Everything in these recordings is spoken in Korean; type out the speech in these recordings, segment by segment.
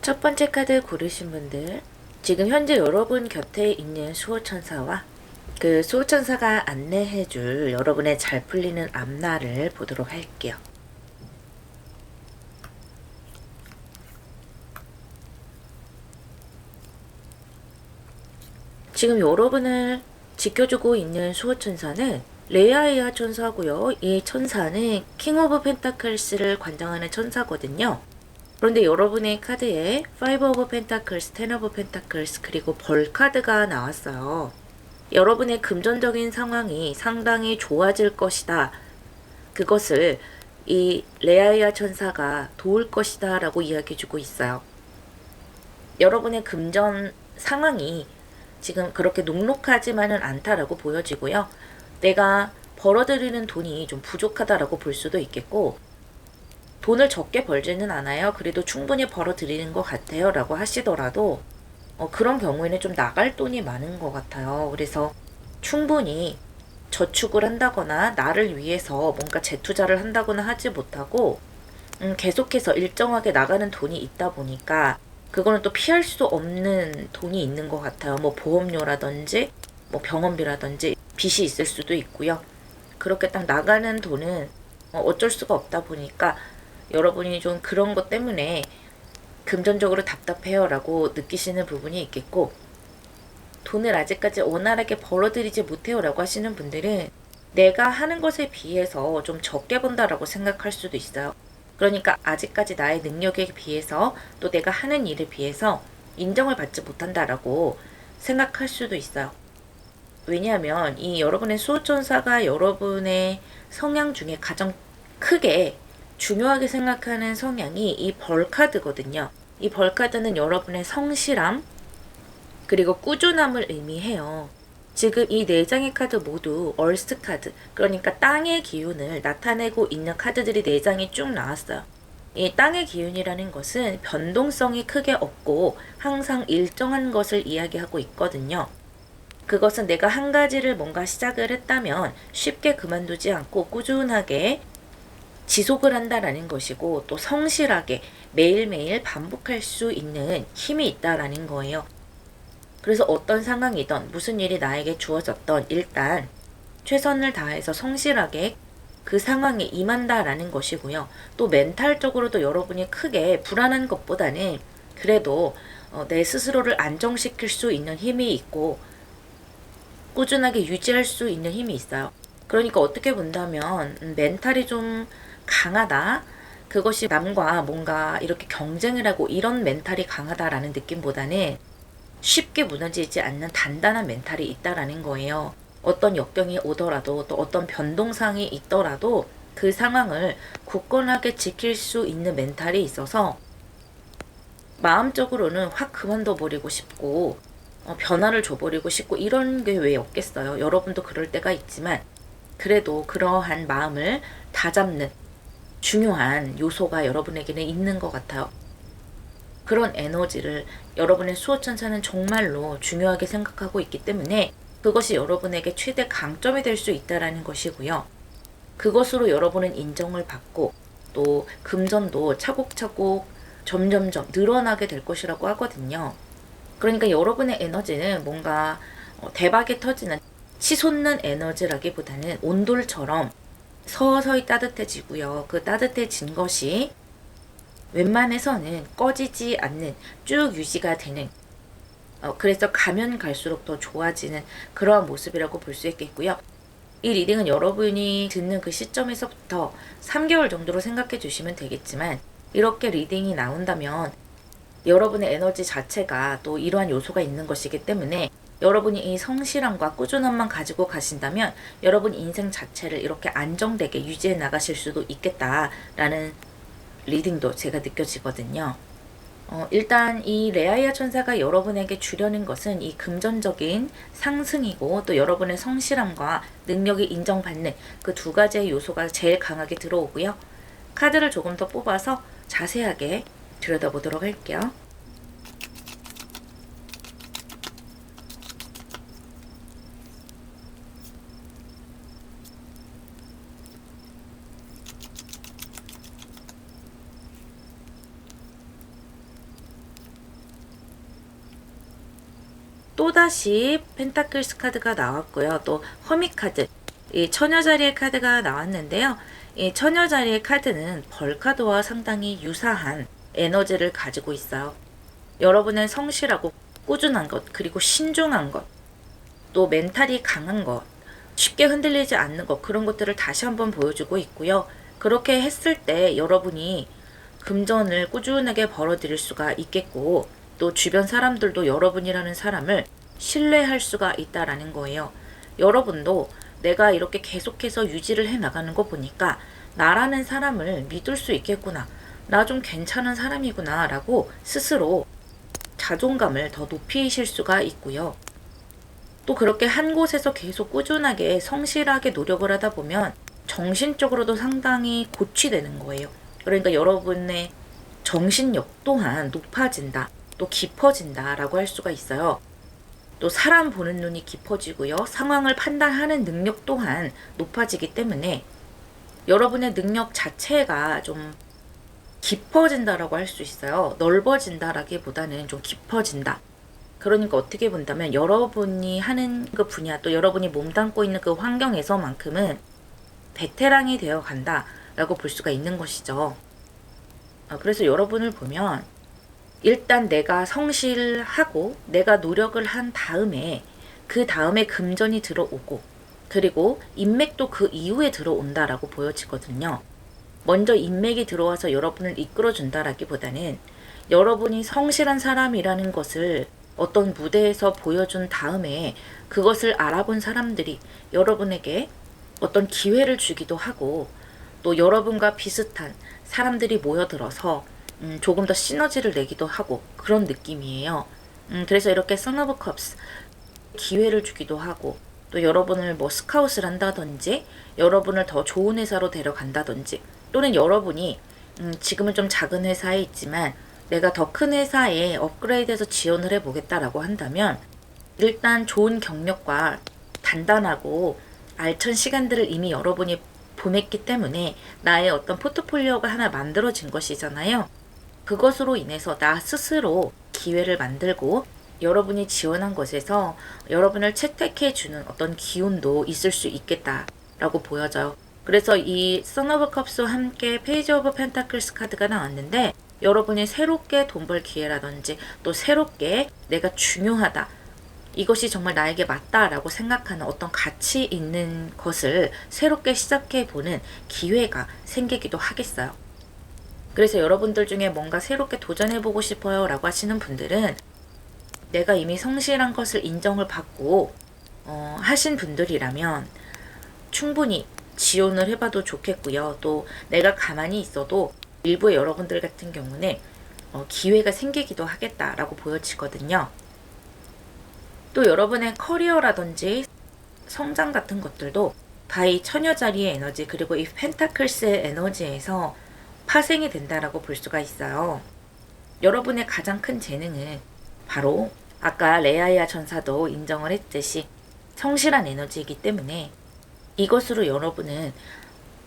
첫 번째 카드 고르신 분들, 지금 현재 여러분 곁에 있는 수호천사와 그 수호천사가 안내해줄 여러분의 잘 풀리는 앞날을 보도록 할게요. 지금 여러분을 지켜주고 있는 수호천사는 레아이아 천사고요. 이 천사는 킹 오브 펜타클스를 관장하는 천사거든요. 그런데 여러분의 카드에 5 오브 펜타클스, 10 오브 펜타클스 그리고 벌 카드가 나왔어요. 여러분의 금전적인 상황이 상당히 좋아질 것이다. 그것을 이 레아이아 천사가 도울 것이다 라고 이야기해주고 있어요. 여러분의 금전 상황이 지금 그렇게 녹록하지만은 않다라고 보여지고요. 내가 벌어들이는 돈이 좀 부족하다라고 볼 수도 있겠고, 돈을 적게 벌지는 않아요. 그래도 충분히 벌어들이는 것 같아요 라고 하시더라도 그런 경우에는 좀 나갈 돈이 많은 것 같아요. 그래서 충분히 저축을 한다거나 나를 위해서 뭔가 재투자를 한다거나 하지 못하고 계속해서 일정하게 나가는 돈이 있다 보니까 그거는 또 피할 수 없는 돈이 있는 것 같아요. 뭐 보험료라든지 뭐 병원비라든지 빚이 있을 수도 있고요. 그렇게 딱 나가는 돈은 어쩔 수가 없다 보니까 여러분이 좀 그런 것 때문에 금전적으로 답답해요 라고 느끼시는 부분이 있겠고, 돈을 아직까지 원활하게 벌어들이지 못해요 라고 하시는 분들은 내가 하는 것에 비해서 좀 적게 번다라고 생각할 수도 있어요. 그러니까 아직까지 나의 능력에 비해서 또 내가 하는 일에 비해서 인정을 받지 못한다라고 생각할 수도 있어요. 왜냐하면 이 여러분의 수호천사가 여러분의 성향 중에 가장 크게 중요하게 생각하는 성향이 이 벌카드거든요. 이 벌카드는 여러분의 성실함 그리고 꾸준함을 의미해요. 지금 이 4장의 카드 모두 얼스 카드, 그러니까 땅의 기운을 나타내고 있는 카드들이 4장이 쭉 나왔어요. 이 땅의 기운이라는 것은 변동성이 크게 없고 항상 일정한 것을 이야기하고 있거든요. 그것은 내가 한 가지를 뭔가 시작을 했다면 쉽게 그만두지 않고 꾸준하게 지속을 한다라는 것이고, 또 성실하게 매일매일 반복할 수 있는 힘이 있다라는 거예요. 그래서 어떤 상황이든 무슨 일이 나에게 주어졌던 일단 최선을 다해서 성실하게 그 상황에 임한다라는 것이고요. 또 멘탈적으로도 여러분이 크게 불안한 것보다는 그래도 내 스스로를 안정시킬 수 있는 힘이 있고 꾸준하게 유지할 수 있는 힘이 있어요. 그러니까 어떻게 본다면 멘탈이 좀 강하다. 그것이 남과 뭔가 이렇게 경쟁을 하고 이런 멘탈이 강하다라는 느낌보다는 쉽게 무너지지 않는 단단한 멘탈이 있다라는 거예요. 어떤 역경이 오더라도 또 어떤 변동상이 있더라도 그 상황을 굳건하게 지킬 수 있는 멘탈이 있어서 마음적으로는 확 그만둬 버리고 싶고 변화를 줘버리고 싶고 이런 게 왜 없겠어요. 여러분도 그럴 때가 있지만 그래도 그러한 마음을 다잡는 중요한 요소가 여러분에게는 있는 것 같아요. 그런 에너지를 여러분의 수호천사는 정말로 중요하게 생각하고 있기 때문에 그것이 여러분에게 최대 강점이 될 수 있다는 것이고요. 그것으로 여러분은 인정을 받고 또 금전도 차곡차곡 점점점 늘어나게 될 것이라고 하거든요. 그러니까 여러분의 에너지는 뭔가 대박이 터지는 치솟는 에너지라기보다는 온돌처럼 서서히 따뜻해지고요. 그 따뜻해진 것이 웬만해서는 꺼지지 않는 쭉 유지가 되는 그래서 가면 갈수록 더 좋아지는 그러한 모습이라고 볼 수 있겠고요. 이 리딩은 여러분이 듣는 그 시점에서부터 3개월 정도로 생각해 주시면 되겠지만 이렇게 리딩이 나온다면 여러분의 에너지 자체가 또 이러한 요소가 있는 것이기 때문에 여러분이 이 성실함과 꾸준함만 가지고 가신다면 여러분 인생 자체를 이렇게 안정되게 유지해 나가실 수도 있겠다라는 리딩도 제가 느껴지거든요. 일단 이 레아이아 천사가 여러분에게 주려는 것은 이 금전적인 상승이고 또 여러분의 성실함과 능력이 인정받는 그 2가지의 요소가 제일 강하게 들어오고요. 카드를 조금 더 뽑아서 자세하게 들여다보도록 할게요. 또다시 펜타클스 카드가 나왔고요. 또 허밋 카드, 이 처녀자리의 카드가 나왔는데요. 이 처녀자리의 카드는 벌 카드와 상당히 유사한 에너지를 가지고 있어요. 여러분은 성실하고 꾸준한 것, 그리고 신중한 것, 또 멘탈이 강한 것, 쉽게 흔들리지 않는 것, 그런 것들을 다시 한번 보여주고 있고요. 그렇게 했을 때 여러분이 금전을 꾸준하게 벌어들일 수가 있겠고, 또 주변 사람들도 여러분이라는 사람을 신뢰할 수가 있다라는 거예요. 여러분도 내가 이렇게 계속해서 유지를 해 나가는 거 보니까 나라는 사람을 믿을 수 있겠구나. 나 좀 괜찮은 사람이구나 라고 스스로 자존감을 더 높이실 수가 있고요. 또 그렇게 한 곳에서 계속 꾸준하게 성실하게 노력을 하다 보면 정신적으로도 상당히 고취되는 거예요. 그러니까 여러분의 정신력 또한 높아진다, 또 깊어진다 라고 할 수가 있어요. 또 사람 보는 눈이 깊어지고요. 상황을 판단하는 능력 또한 높아지기 때문에 여러분의 능력 자체가 좀 깊어진다라고 할 수 있어요. 넓어진다라기보다는 좀 깊어진다. 그러니까 어떻게 본다면 여러분이 하는 그 분야, 또 여러분이 몸담고 있는 그 환경에서만큼은 베테랑이 되어 간다라고 볼 수가 있는 것이죠. 그래서 여러분을 보면 일단 내가 성실하고 내가 노력을 한 다음에 그 다음에 금전이 들어오고, 그리고 인맥도 그 이후에 들어온다라고 보여지거든요. 먼저 인맥이 들어와서 여러분을 이끌어준다라기보다는 여러분이 성실한 사람이라는 것을 어떤 무대에서 보여준 다음에 그것을 알아본 사람들이 여러분에게 어떤 기회를 주기도 하고, 또 여러분과 비슷한 사람들이 모여들어서 조금 더 시너지를 내기도 하고, 그런 느낌이에요. 그래서 이렇게 선 오브 컵스 기회를 주기도 하고, 또 여러분을 뭐 스카웃을 한다든지 여러분을 더 좋은 회사로 데려간다든지, 또는 여러분이 지금은 좀 작은 회사에 있지만 내가 더 큰 회사에 업그레이드해서 지원을 해보겠다라고 한다면 일단 좋은 경력과 단단하고 알찬 시간들을 이미 여러분이 보냈기 때문에 나의 어떤 포트폴리오가 하나 만들어진 것이잖아요. 그것으로 인해서 나 스스로 기회를 만들고 여러분이 지원한 것에서 여러분을 채택해주는 어떤 기운도 있을 수 있겠다라고 보여져요. 그래서 이 선 오브 컵스와 함께 페이지 오브 펜타클스 카드가 나왔는데, 여러분이 새롭게 돈 벌 기회라든지 또 새롭게 내가 중요하다, 이것이 정말 나에게 맞다라고 생각하는 어떤 가치 있는 것을 새롭게 시작해보는 기회가 생기기도 하겠어요. 그래서 여러분들 중에 뭔가 새롭게 도전해보고 싶어요 라고 하시는 분들은 내가 이미 성실한 것을 인정을 받고 하신 분들이라면 충분히 지원을 해봐도 좋겠고요. 또 내가 가만히 있어도 일부의 여러분들 같은 경우는 기회가 생기기도 하겠다라고 보여지거든요. 또 여러분의 커리어라든지 성장 같은 것들도 바이 처녀자리의 에너지, 그리고 이 펜타클스의 에너지에서 파생이 된다라고 볼 수가 있어요. 여러분의 가장 큰 재능은 바로 아까 레아이아 전사도 인정을 했듯이 성실한 에너지이기 때문에 이것으로 여러분은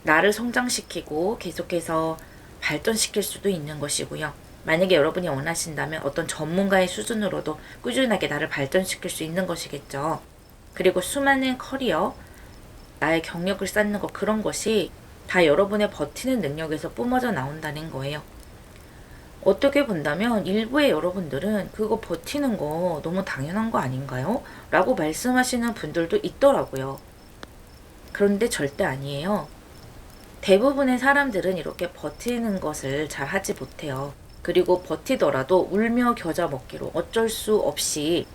나를 성장시키고 계속해서 발전시킬 수도 있는 것이고요. 만약에 여러분이 원하신다면 어떤 전문가의 수준으로도 꾸준하게 나를 발전시킬 수 있는 것이겠죠. 그리고 수많은 커리어, 나의 경력을 쌓는 것, 그런 것이 다 여러분의 버티는 능력에서 뿜어져 나온다는 거예요. 어떻게 본다면 일부의 여러분들은 그거 버티는 거 너무 당연한 거 아닌가요? 라고 말씀하시는 분들도 있더라고요. 그런데 절대 아니에요. 대부분의 사람들은 이렇게 버티는 것을 잘 하지 못해요. 그리고 버티더라도 울며 겨자 먹기로 어쩔 수 없이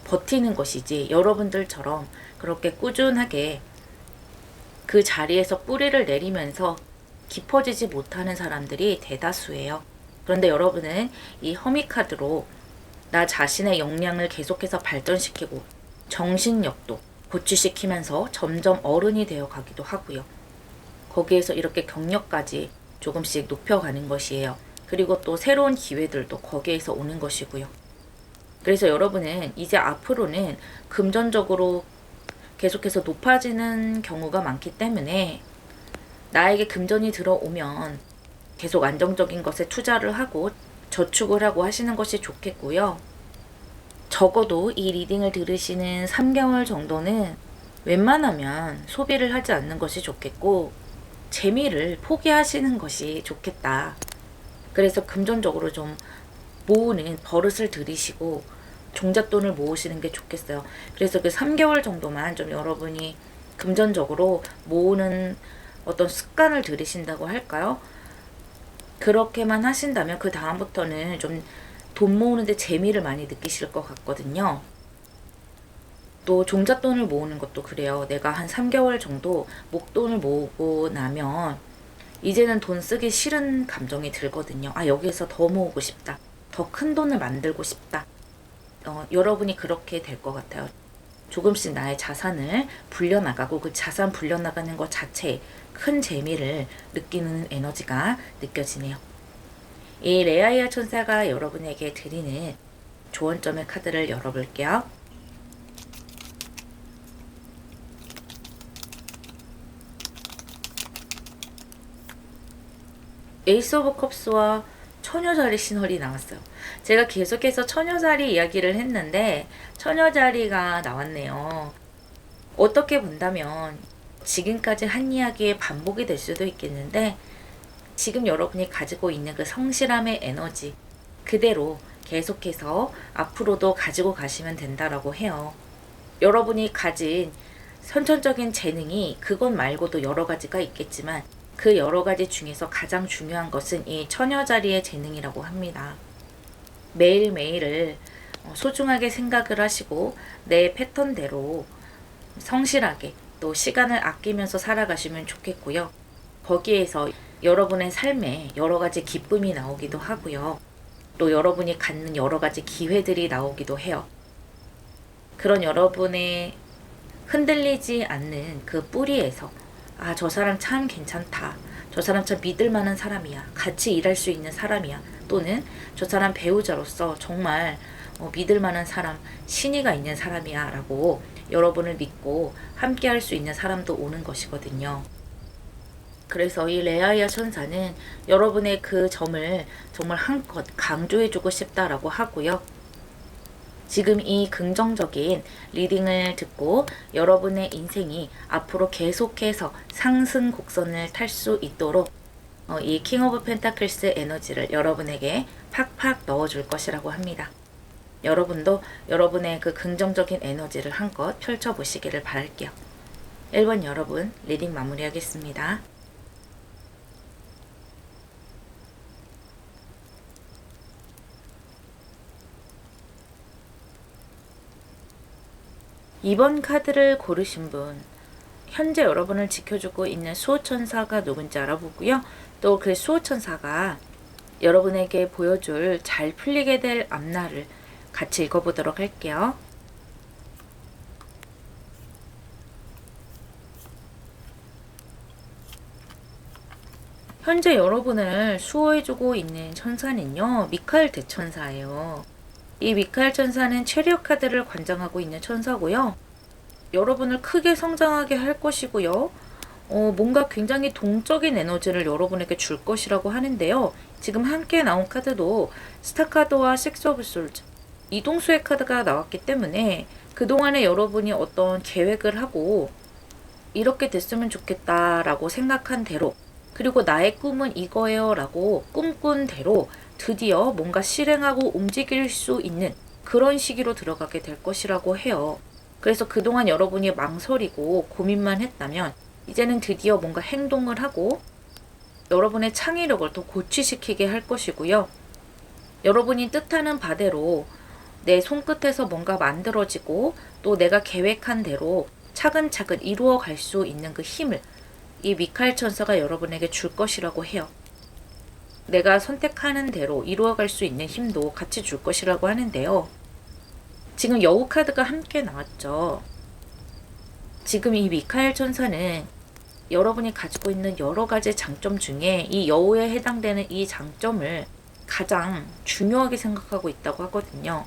버티는 것이지, 여러분들처럼 그렇게 꾸준하게 그 자리에서 뿌리를 내리면서 깊어지지 못하는 사람들이 대다수예요. 그런데 여러분은 이 허밋 카드로 나 자신의 역량을 계속해서 발전시키고 정신력도 고취시키면서 점점 어른이 되어 가기도 하고요. 거기에서 이렇게 경력까지 조금씩 높여가는 것이에요. 그리고 또 새로운 기회들도 거기에서 오는 것이고요. 그래서 여러분은 이제 앞으로는 금전적으로 계속해서 높아지는 경우가 많기 때문에 나에게 금전이 들어오면 계속 안정적인 것에 투자를 하고 저축을 하고 하시는 것이 좋겠고요. 적어도 이 리딩을 들으시는 3개월 정도는 웬만하면 소비를 하지 않는 것이 좋겠고 재미를 포기하시는 것이 좋겠다. 그래서 금전적으로 좀 모으는 버릇을 들이시고 종잣돈을 모으시는 게 좋겠어요. 그래서 그 3개월 정도만 좀 여러분이 금전적으로 모으는 어떤 습관을 들이신다고 할까요? 그렇게만 하신다면 그 다음부터는 좀 돈 모으는데 재미를 많이 느끼실 것 같거든요. 또 종잣돈을 모으는 것도 그래요. 내가 한 3개월 정도 목돈을 모으고 나면 이제는 돈 쓰기 싫은 감정이 들거든요. 아, 여기에서 더 모으고 싶다. 더 큰 돈을 만들고 싶다. 여러분이 그렇게 될 것 같아요. 조금씩 나의 자산을 불려나가고 그 자산 불려나가는 것 자체에 큰 재미를 느끼는 에너지가 느껴지네요. 이 레아이아 천사가 여러분에게 드리는 조언점의 카드를 열어볼게요. 에이스 오브 컵스와 처녀자리 신월이 나왔어요. 제가 계속해서 처녀자리 이야기를 했는데 처녀자리가 나왔네요. 어떻게 본다면 지금까지 한 이야기의 반복이 될 수도 있겠는데 지금 여러분이 가지고 있는 그 성실함의 에너지 그대로 계속해서 앞으로도 가지고 가시면 된다라고 해요. 여러분이 가진 선천적인 재능이 그것 말고도 여러 가지가 있겠지만 그 여러 가지 중에서 가장 중요한 것은 이 처녀자리의 재능이라고 합니다. 매일매일을 소중하게 생각을 하시고 내 패턴대로 성실하게 또 시간을 아끼면서 살아가시면 좋겠고요. 거기에서 여러분의 삶에 여러 가지 기쁨이 나오기도 하고요. 또 여러분이 갖는 여러 가지 기회들이 나오기도 해요. 그런 여러분의 흔들리지 않는 그 뿌리에서 아, 저 사람 참 괜찮다. 저 사람 참 믿을 만한 사람이야. 같이 일할 수 있는 사람이야. 또는 저 사람 배우자로서 정말 믿을 만한 사람, 신의가 있는 사람이야 라고 여러분을 믿고 함께 할 수 있는 사람도 오는 것이거든요. 그래서 이 레아이아 천사는 여러분의 그 점을 정말 한껏 강조해주고 싶다라고 하고요. 지금 이 긍정적인 리딩을 듣고 여러분의 인생이 앞으로 계속해서 상승 곡선을 탈 수 있도록 이 킹 오브 펜타클스 에너지를 여러분에게 팍팍 넣어줄 것이라고 합니다. 여러분도 여러분의 그 긍정적인 에너지를 한껏 펼쳐보시기를 바랄게요. 1번 여러분 리딩 마무리하겠습니다. 2번 카드를 고르신 분, 현재 여러분을 지켜주고 있는 수호천사가 누군지 알아보고요. 또 그 수호천사가 여러분에게 보여줄 잘 풀리게 될 앞날을 같이 읽어보도록 할게요. 현재 여러분을 수호해주고 있는 천사는요, 미카엘 대천사예요. 이 미카엘 천사는 체리엇 카드를 관장하고 있는 천사고요. 여러분을 크게 성장하게 할 것이고요. 뭔가 굉장히 동적인 에너지를 여러분에게 줄 것이라고 하는데요. 지금 함께 나온 카드도 스타 카드와 식스 오브 솔즈, 이동수의 카드가 나왔기 때문에 그동안에 여러분이 어떤 계획을 하고 이렇게 됐으면 좋겠다라고 생각한 대로, 그리고 나의 꿈은 이거예요 라고 꿈꾼 대로 드디어 뭔가 실행하고 움직일 수 있는 그런 시기로 들어가게 될 것이라고 해요. 그래서 그동안 여러분이 망설이고 고민만 했다면 이제는 드디어 뭔가 행동을 하고 여러분의 창의력을 더 고취시키게 할 것이고요. 여러분이 뜻하는 바대로 내 손끝에서 뭔가 만들어지고 또 내가 계획한 대로 차근차근 이루어 갈 수 있는 그 힘을 이 미카엘 천사가 여러분에게 줄 것이라고 해요. 내가 선택하는 대로 이루어갈 수 있는 힘도 같이 줄 것이라고 하는데요. 지금 여우 카드가 함께 나왔죠. 지금 이 미카엘 천사는 여러분이 가지고 있는 여러 가지 장점 중에 이 여우에 해당되는 이 장점을 가장 중요하게 생각하고 있다고 하거든요.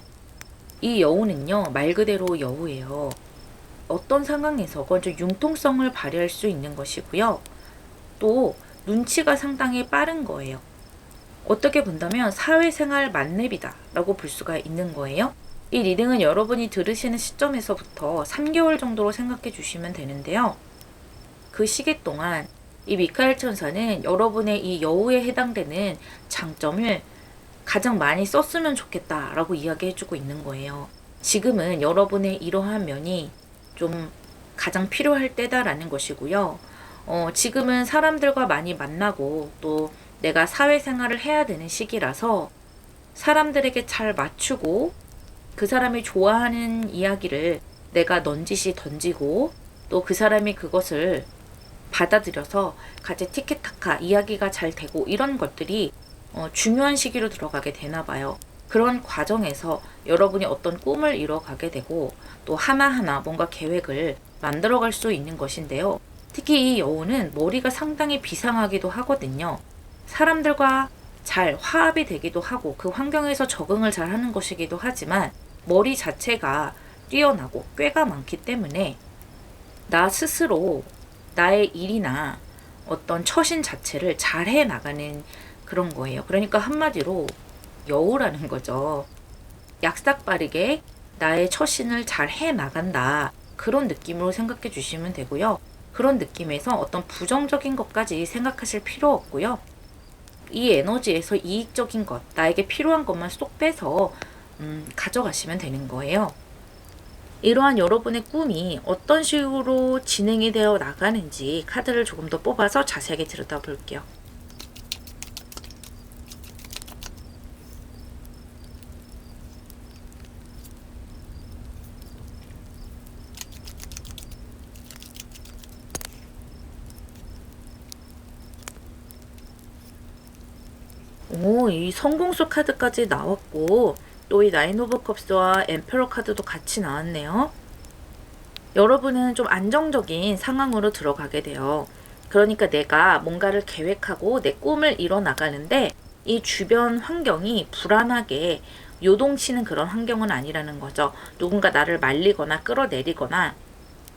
이 여우는요, 말 그대로 여우예요. 어떤 상황에서건 좀 융통성을 발휘할 수 있는 것이고요. 또 눈치가 상당히 빠른 거예요. 어떻게 본다면 사회생활 만렙이다 라고 볼 수가 있는 거예요. 이 리딩은 여러분이 들으시는 시점에서부터 3개월 정도로 생각해 주시면 되는데요. 그 시기 동안 이 미카엘 천사는 여러분의 이 여우에 해당되는 장점을 가장 많이 썼으면 좋겠다라고 이야기해주고 있는 거예요. 지금은 여러분의 이러한 면이 좀 가장 필요할 때다라는 것이고요. 지금은 사람들과 많이 만나고 또 내가 사회생활을 해야 되는 시기라서 사람들에게 잘 맞추고 그 사람이 좋아하는 이야기를 내가 넌지시 던지고 또 그 사람이 그것을 받아들여서 같이 티키타카 이야기가 잘 되고 이런 것들이 중요한 시기로 들어가게 되나 봐요. 그런 과정에서 여러분이 어떤 꿈을 이뤄가게 되고 또 하나하나 뭔가 계획을 만들어갈 수 있는 것인데요. 특히 이 여우는 머리가 상당히 비상하기도 하거든요. 사람들과 잘 화합이 되기도 하고 그 환경에서 적응을 잘 하는 것이기도 하지만 머리 자체가 뛰어나고 꾀가 많기 때문에 나 스스로 나의 일이나 어떤 처신 자체를 잘 해 나가는 그런 거예요. 그러니까 한마디로 여우라는 거죠. 약삭빠르게 나의 처신을 잘 해 나간다. 그런 느낌으로 생각해 주시면 되고요. 그런 느낌에서 어떤 부정적인 것까지 생각하실 필요 없고요. 이 에너지에서 이익적인 것, 나에게 필요한 것만 쏙 빼서 가져가시면 되는 거예요. 이러한 여러분의 꿈이 어떤 식으로 진행이 되어 나가는지 카드를 조금 더 뽑아서 자세하게 들여다볼게요. 오, 이 성공수 카드까지 나왔고 또 이 나인 오브 컵스와 엠페러 카드도 같이 나왔네요. 여러분은 좀 안정적인 상황으로 들어가게 돼요. 그러니까 내가 뭔가를 계획하고 내 꿈을 이뤄 나가는데 이 주변 환경이 불안하게 요동치는 그런 환경은 아니라는 거죠. 누군가 나를 말리거나 끌어내리거나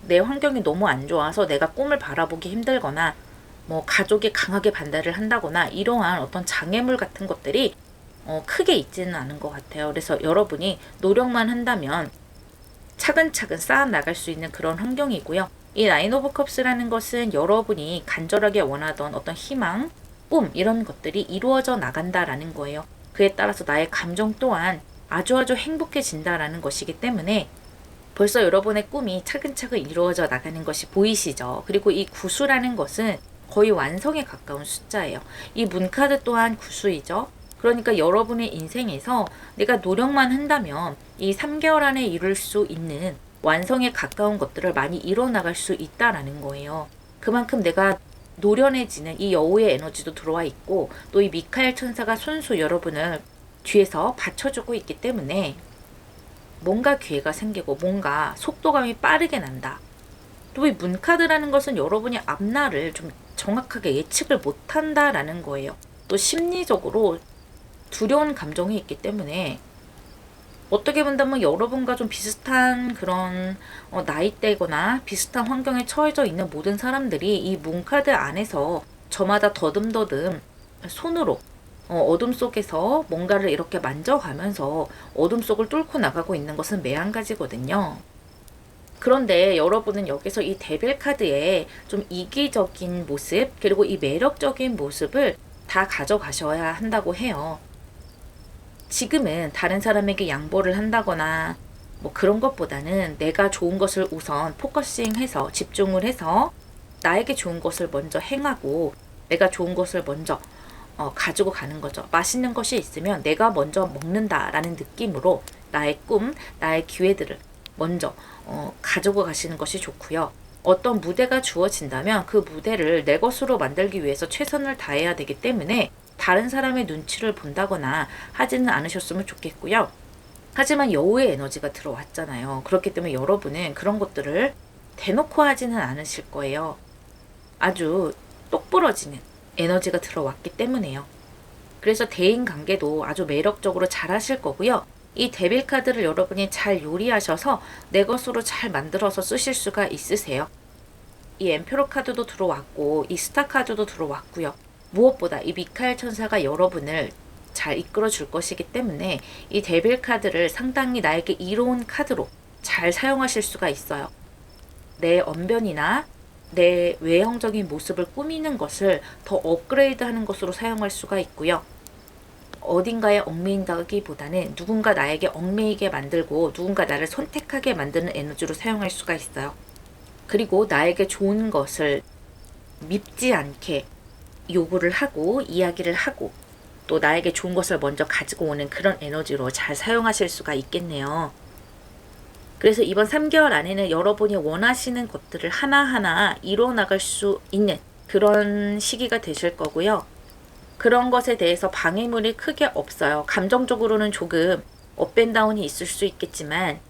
내 환경이 너무 안 좋아서 내가 꿈을 바라보기 힘들거나 뭐 가족이 강하게 반대를 한다거나 이러한 어떤 장애물 같은 것들이 크게 있지는 않은 것 같아요. 그래서 여러분이 노력만 한다면 차근차근 쌓아 나갈 수 있는 그런 환경이고요. 이 나인 오브 컵스라는 것은 여러분이 간절하게 원하던 어떤 희망, 꿈 이런 것들이 이루어져 나간다라는 거예요. 그에 따라서 나의 감정 또한 아주 행복해진다라는 것이기 때문에 벌써 여러분의 꿈이 차근차근 이루어져 나가는 것이 보이시죠? 그리고 이 구수라는 것은 거의 완성에 가까운 숫자예요. 이 문카드 또한 구수이죠. 그러니까 여러분의 인생에서 내가 노력만 한다면 이 3개월 안에 이룰 수 있는 완성에 가까운 것들을 많이 이뤄나갈 수 있다라는 거예요. 그만큼 내가 노련해지는 이 여우의 에너지도 들어와 있고 또 이 미카엘 천사가 손수 여러분을 뒤에서 받쳐주고 있기 때문에 뭔가 기회가 생기고 뭔가 속도감이 빠르게 난다. 또 이 문카드라는 것은 여러분이 앞날을 좀 정확하게 예측을 못한다라는 거예요. 또 심리적으로 두려운 감정이 있기 때문에 어떻게 본다면 여러분과 좀 비슷한 그런 나이대거나 비슷한 환경에 처해져 있는 모든 사람들이 이 문카드 안에서 저마다 더듬더듬 손으로 어둠 속에서 뭔가를 이렇게 만져가면서 어둠 속을 뚫고 나가고 있는 것은 매한가지거든요. 그런데 여러분은 여기서 이 데빌 카드의 좀 이기적인 모습 그리고 이 매력적인 모습을 다 가져가셔야 한다고 해요. 지금은 다른 사람에게 양보를 한다거나 뭐 그런 것보다는 내가 좋은 것을 우선 포커싱해서 집중을 해서 나에게 좋은 것을 먼저 행하고 내가 좋은 것을 먼저 가지고 가는 거죠. 맛있는 것이 있으면 내가 먼저 먹는다라는 느낌으로 나의 꿈, 나의 기회들을 먼저 가지고 가시는 것이 좋고요. 어떤 무대가 주어진다면 그 무대를 내 것으로 만들기 위해서 최선을 다해야 되기 때문에 다른 사람의 눈치를 본다거나 하지는 않으셨으면 좋겠고요. 하지만 여우의 에너지가 들어왔잖아요. 그렇기 때문에 여러분은 그런 것들을 대놓고 하지는 않으실 거예요. 아주 똑부러지는 에너지가 들어왔기 때문에요. 그래서 대인 관계도 아주 매력적으로 잘 하실 거고요. 이 데빌 카드를 여러분이 잘 요리하셔서 내 것으로 잘 만들어서 쓰실 수가 있으세요. 이 엠페러 카드도 들어왔고 이 스타 카드도 들어왔고요. 무엇보다 이 미카엘 천사가 여러분을 잘 이끌어 줄 것이기 때문에 이 데빌 카드를 상당히 나에게 이로운 카드로 잘 사용하실 수가 있어요. 내 언변이나 내 외형적인 모습을 꾸미는 것을 더 업그레이드하는 것으로 사용할 수가 있고요. 어딘가에 얽매인다기보다는 누군가 나에게 얽매이게 만들고 누군가 나를 선택하게 만드는 에너지로 사용할 수가 있어요. 그리고 나에게 좋은 것을 밉지 않게 요구를 하고 이야기를 하고 또 나에게 좋은 것을 먼저 가지고 오는 그런 에너지로 잘 사용하실 수가 있겠네요. 그래서 이번 3개월 안에는 여러분이 원하시는 것들을 하나하나 이뤄나갈 수 있는 그런 시기가 되실 거고요. 그런 것에 대해서 방해물이 크게 없어요. 감정적으로는 조금 업앤다운이 있을 수 있겠지만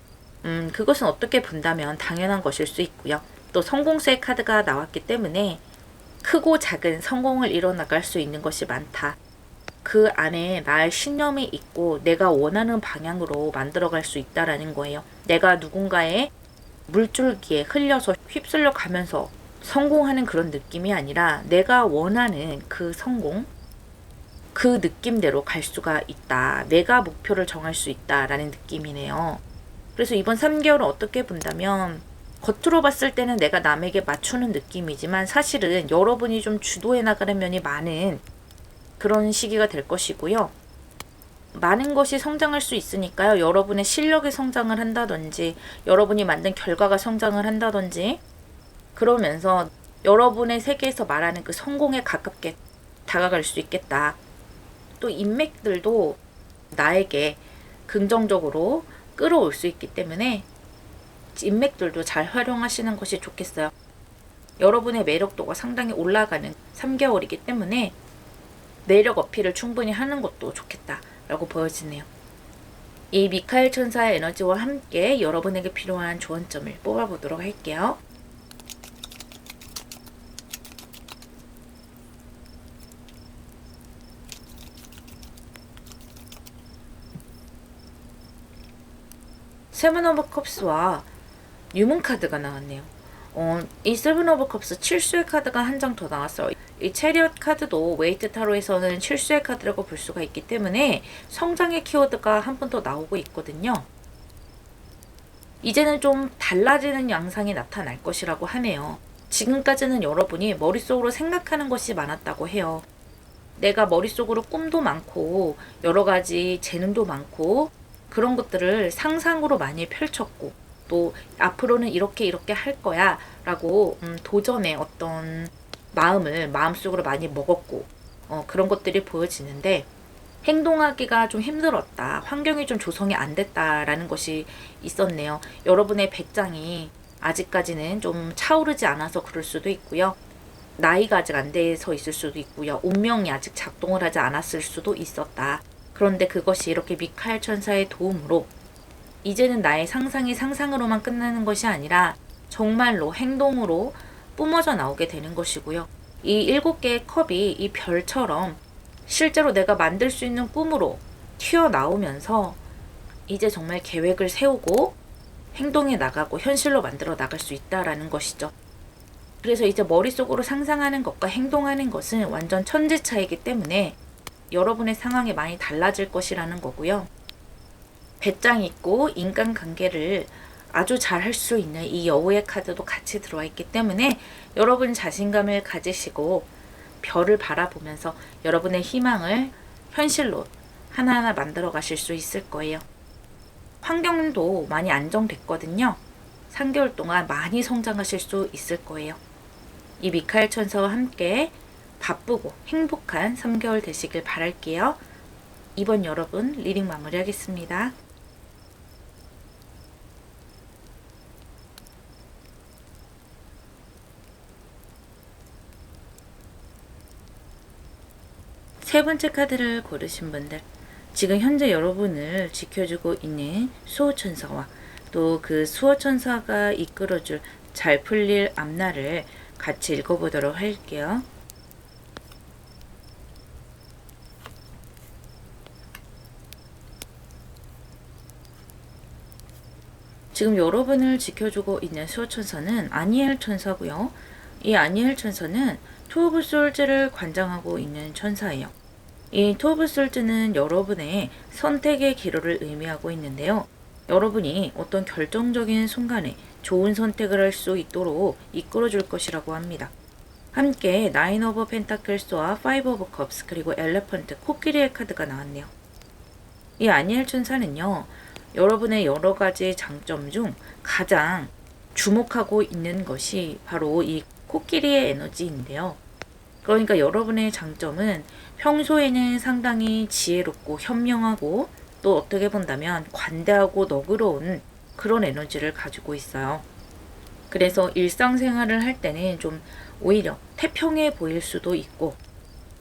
그것은 어떻게 본다면 당연한 것일 수 있고요. 또 성공수의 카드가 나왔기 때문에 크고 작은 성공을 이뤄나갈 수 있는 것이 많다. 그 안에 나의 신념이 있고 내가 원하는 방향으로 만들어갈 수 있다라는 거예요. 내가 누군가의 물줄기에 흘려서 휩쓸려 가면서 성공하는 그런 느낌이 아니라 내가 원하는 그 성공, 그 느낌대로 갈 수가 있다. 내가 목표를 정할 수 있다라는 느낌이네요. 그래서 이번 3개월은 어떻게 본다면 겉으로 봤을 때는 내가 남에게 맞추는 느낌이지만 사실은 여러분이 좀 주도해 나가는 면이 많은 그런 시기가 될 것이고요. 많은 것이 성장할 수 있으니까요. 여러분의 실력이 성장을 한다든지 여러분이 만든 결과가 성장을 한다든지 그러면서 여러분의 세계에서 말하는 그 성공에 가깝게 다가갈 수 있겠다. 또 인맥들도 나에게 긍정적으로 끌어올 수 있기 때문에 인맥들도 잘 활용하시는 것이 좋겠어요. 여러분의 매력도가 상당히 올라가는 3개월이기 때문에 매력 어필을 충분히 하는 것도 좋겠다라고 보여지네요. 이 미카엘 천사의 에너지와 함께 여러분에게 필요한 조언점을 뽑아보도록 할게요. 세븐 오브 컵스와 뉴문 카드가 나왔네요. 이 세븐 오브 컵스 7수의 카드가 한 장 더 나왔어요. 이 체리엇 카드도 웨이트 타로에서는 7수의 카드라고 볼 수가 있기 때문에 성장의 키워드가 한 번 더 나오고 있거든요. 이제는 좀 달라지는 양상이 나타날 것이라고 하네요. 지금까지는 여러분이 머릿속으로 생각하는 것이 많았다고 해요. 내가 머릿속으로 꿈도 많고 여러 가지 재능도 많고 그런 것들을 상상으로 많이 펼쳤고 또 앞으로는 이렇게 할 거야 라고 도전의 어떤 마음을 마음속으로 많이 먹었고 그런 것들이 보여지는데 행동하기가 좀 힘들었다. 환경이 좀 조성이 안 됐다라는 것이 있었네요. 여러분의 배짱이 아직까지는 좀 차오르지 않아서 그럴 수도 있고요. 나이가 아직 안 돼서 있을 수도 있고요. 운명이 아직 작동을 하지 않았을 수도 있었다. 그런데 그것이 이렇게 미카엘 천사의 도움으로 이제는 나의 상상이 상상으로만 끝나는 것이 아니라 정말로 행동으로 뿜어져 나오게 되는 것이고요. 이 7개의 컵이 이 별처럼 실제로 내가 만들 수 있는 꿈으로 튀어나오면서 이제 정말 계획을 세우고 행동에 나가고 현실로 만들어 나갈 수 있다라는 것이죠. 그래서 이제 머릿속으로 상상하는 것과 행동하는 것은 완전 천지 차이기 때문에 여러분의 상황이 많이 달라질 것이라는 거고요. 배짱 있고 인간관계를 아주 잘 할 수 있는 이 여우의 카드도 같이 들어와 있기 때문에 여러분 자신감을 가지시고 별을 바라보면서 여러분의 희망을 현실로 하나하나 만들어 가실 수 있을 거예요. 환경도 많이 안정됐거든요. 3개월 동안 많이 성장하실 수 있을 거예요. 이 미카엘 천사와 함께 바쁘고 행복한 3개월 되시길 바랄게요. 이번 여러분 리딩 마무리하겠습니다. 세 번째 카드를 고르신 분들, 지금 현재 여러분을 지켜주고 있는 수호천사와 또 그 수호천사가 이끌어줄 잘 풀릴 앞날을 같이 읽어보도록 할게요. 지금 여러분을 지켜주고 있는 수호천사는 아니엘 천사고요. 이 아니엘 천사는 투 오브 솔즈를 관장하고 있는 천사예요. 이 투 오브 솔즈는 여러분의 선택의 기로를 의미하고 있는데요. 여러분이 어떤 결정적인 순간에 좋은 선택을 할 수 있도록 이끌어줄 것이라고 합니다. 함께 나인 오브 펜타클스와 파이브 오브 컵스 그리고 엘레펀트 코끼리의 카드가 나왔네요. 이 아니엘 천사는요. 여러분의 여러 가지 장점 중 가장 주목하고 있는 것이 바로 이 코끼리의 에너지인데요. 그러니까 여러분의 장점은 평소에는 상당히 지혜롭고 현명하고 또 어떻게 본다면 관대하고 너그러운 그런 에너지를 가지고 있어요. 그래서 일상생활을 할 때는 좀 오히려 태평해 보일 수도 있고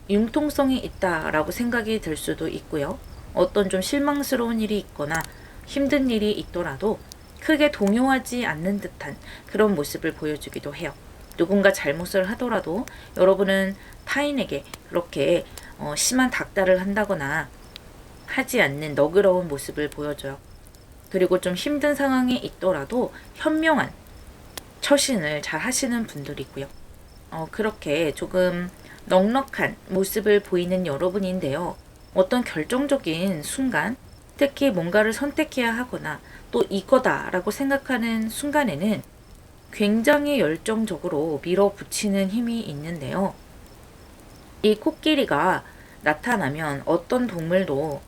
융통성이 있다라고 생각이 들 수도 있고요. 어떤 좀 실망스러운 일이 있거나 힘든 일이 있더라도 크게 동요하지 않는 듯한 그런 모습을 보여주기도 해요. 누군가 잘못을 하더라도 여러분은 타인에게 그렇게 심한 닥달을 한다거나 하지 않는 너그러운 모습을 보여줘요. 그리고 좀 힘든 상황이 있더라도 현명한 처신을 잘 하시는 분들이고요. 그렇게 조금 넉넉한 모습을 보이는 여러분인데요. 어떤 결정적인 순간, 특히 뭔가를 선택해야 하거나 또 이거다라고 생각하는 순간에는 굉장히 열정적으로 밀어붙이는 힘이 있는데요. 이 코끼리가 나타나면 어떤 동물도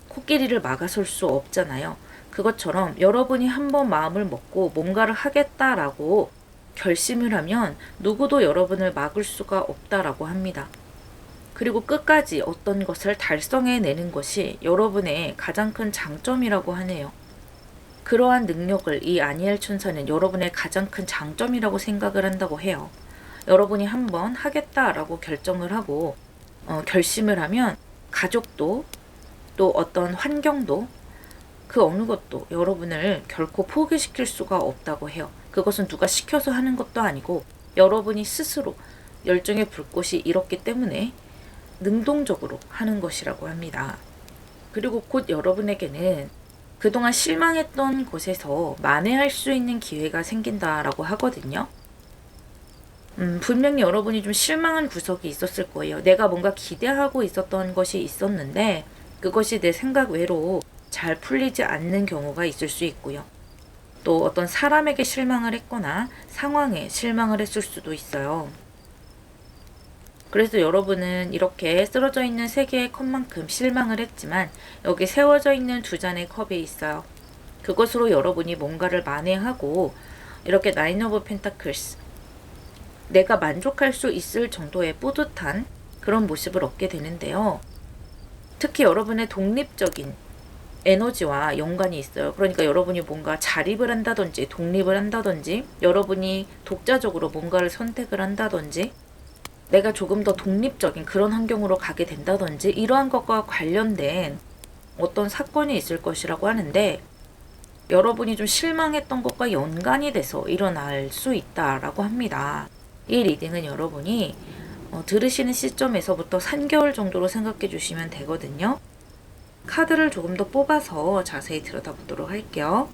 코끼리를 막아설 수 없잖아요. 그것처럼 여러분이 한번 마음을 먹고 뭔가를 하겠다라고 결심을 하면 누구도 여러분을 막을 수가 없다라고 합니다. 그리고 끝까지 어떤 것을 달성해내는 것이 여러분의 가장 큰 장점이라고 하네요. 그러한 능력을 이 아니엘 천사는 여러분의 가장 큰 장점이라고 생각을 한다고 해요. 여러분이 한번 하겠다라고 결정을 하고 결심을 하면 가족도 또 어떤 환경도 그 어느 것도 여러분을 결코 포기시킬 수가 없다고 해요. 그것은 누가 시켜서 하는 것도 아니고 여러분이 스스로 열정의 불꽃이 일었기 때문에 능동적으로 하는 것이라고 합니다. 그리고 곧 여러분에게는 그동안 실망했던 곳에서 만회할 수 있는 기회가 생긴다라고 하거든요. 분명히 여러분이 좀 실망한 구석이 있었을 거예요. 내가 뭔가 기대하고 있었던 것이 있었는데 그것이 내 생각 외로 잘 풀리지 않는 경우가 있을 수 있고요. 또 어떤 사람에게 실망을 했거나 상황에 실망을 했을 수도 있어요. 그래서 여러분은 이렇게 쓰러져 있는 세 개의 컵만큼 실망을 했지만 여기 세워져 있는 두 잔의 컵이 있어요. 그것으로 여러분이 뭔가를 만회하고 이렇게 나인 오브 펜타클스 내가 만족할 수 있을 정도의 뿌듯한 그런 모습을 얻게 되는데요. 특히 여러분의 독립적인 에너지와 연관이 있어요. 그러니까 여러분이 뭔가 자립을 한다든지 독립을 한다든지 여러분이 독자적으로 뭔가를 선택을 한다든지 내가 조금 더 독립적인 그런 환경으로 가게 된다든지 이러한 것과 관련된 어떤 사건이 있을 것이라고 하는데 여러분이 좀 실망했던 것과 연관이 돼서 일어날 수 있다라고 합니다. 이 리딩은 여러분이 들으시는 시점에서부터 3개월 정도로 생각해 주시면 되거든요. 카드를 조금 더 뽑아서 자세히 들여다보도록 할게요.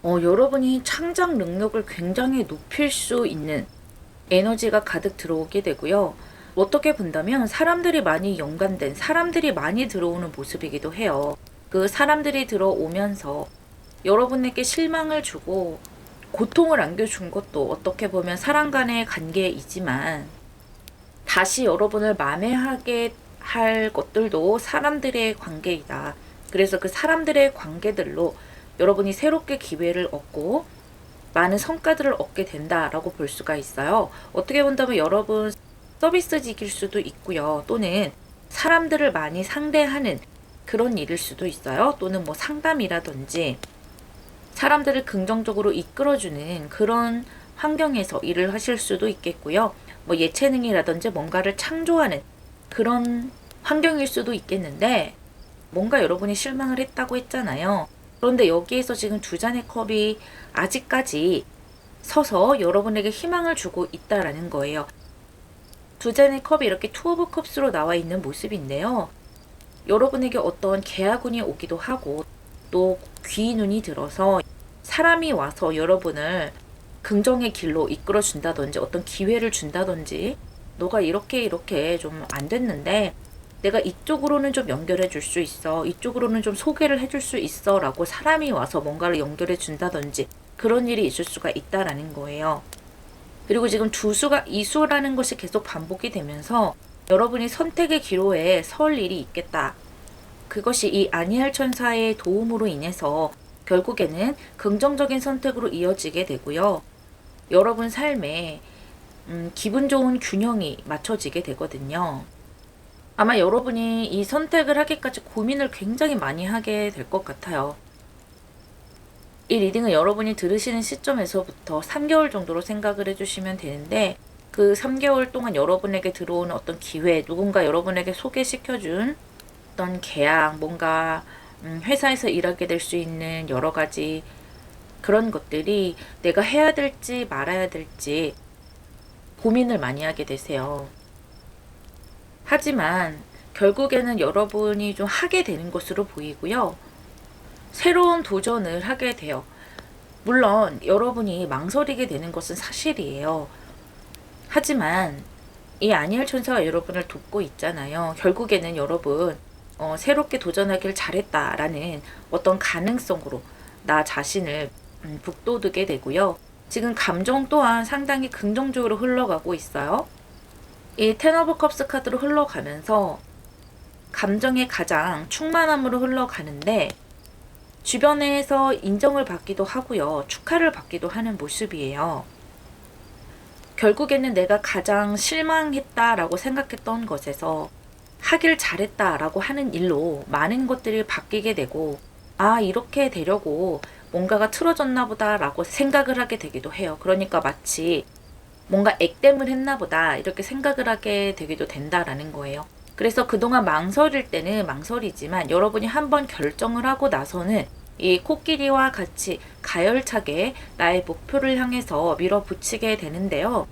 여러분이 창작 능력을 굉장히 높일 수 있는 에너지가 가득 들어오게 되고요. 어떻게 본다면 사람들이 많이 연관된 사람들이 많이 들어오는 모습이기도 해요. 그 사람들이 들어오면서 여러분에게 실망을 주고 고통을 안겨준 것도 어떻게 보면 사람 간의 관계이지만 다시 여러분을 만회하게 할 것들도 사람들의 관계이다. 그래서 그 사람들의 관계들로 여러분이 새롭게 기회를 얻고 많은 성과들을 얻게 된다라고 볼 수가 있어요. 어떻게 본다면 여러분 서비스직일 수도 있고요. 또는 사람들을 많이 상대하는 그런 일일 수도 있어요. 또는 뭐 상담이라든지 사람들을 긍정적으로 이끌어주는 그런 환경에서 일을 하실 수도 있겠고요. 뭐 예체능이라든지 뭔가를 창조하는 그런 환경일 수도 있겠는데 뭔가 여러분이 실망을 했다고 했잖아요. 그런데 여기에서 지금 두 잔의 컵이 아직까지 서서 여러분에게 희망을 주고 있다라는 거예요. 두 잔의 컵이 이렇게 투 오브 컵스로 나와 있는 모습인데요. 여러분에게 어떤 계약운이 오기도 하고 또 귀 눈이 들어서 사람이 와서 여러분을 긍정의 길로 이끌어 준다든지 어떤 기회를 준다든지 너가 이렇게 좀 안 됐는데 내가 이쪽으로는 좀 연결해 줄 수 있어. 이쪽으로는 좀 소개를 해줄 수 있어. 라고 사람이 와서 뭔가를 연결해 준다든지 그런 일이 있을 수가 있다라는 거예요. 그리고 지금 두수가 이수라는 것이 계속 반복이 되면서 여러분이 선택의 기로에 설 일이 있겠다. 그것이 이 아니할 천사의 도움으로 인해서 결국에는 긍정적인 선택으로 이어지게 되고요. 여러분 삶에 기분 좋은 균형이 맞춰지게 되거든요. 아마 여러분이 이 선택을 하기까지 고민을 굉장히 많이 하게 될 것 같아요. 이 리딩을 여러분이 들으시는 시점에서부터 3개월 정도로 생각을 해주시면 되는데 그 3개월 동안 여러분에게 들어오는 어떤 기회, 누군가 여러분에게 소개시켜준 어떤 계약, 뭔가 회사에서 일하게 될 수 있는 여러 가지 그런 것들이 내가 해야 될지 말아야 될지 고민을 많이 하게 되세요. 하지만 결국에는 여러분이 좀 하게 되는 것으로 보이고요. 새로운 도전을 하게 돼요. 물론 여러분이 망설이게 되는 것은 사실이에요. 하지만 이 아니엘 천사가 여러분을 돕고 있잖아요. 결국에는 여러분 새롭게 도전하길 잘했다라는 어떤 가능성으로 나 자신을 북돋우게 되고요. 지금 감정 또한 상당히 긍정적으로 흘러가고 있어요. 이 텐 오브 컵스 카드로 흘러가면서 감정의 가장 충만함으로 흘러가는데 주변에서 인정을 받기도 하고요. 축하를 받기도 하는 모습이에요. 결국에는 내가 가장 실망했다라고 생각했던 것에서 하길 잘했다라고 하는 일로 많은 것들이 바뀌게 되고 아 이렇게 되려고 뭔가가 틀어졌나 보다라고 생각을 하게 되기도 해요. 그러니까 마치 뭔가 액땜을 했나 보다 이렇게 생각을 하게 되기도 된다라는 거예요. 그래서 그동안 망설일 때는 망설이지만 여러분이 한번 결정을 하고 나서는 이 코끼리와 같이 가열차게 나의 목표를 향해서 밀어붙이게 되는데요.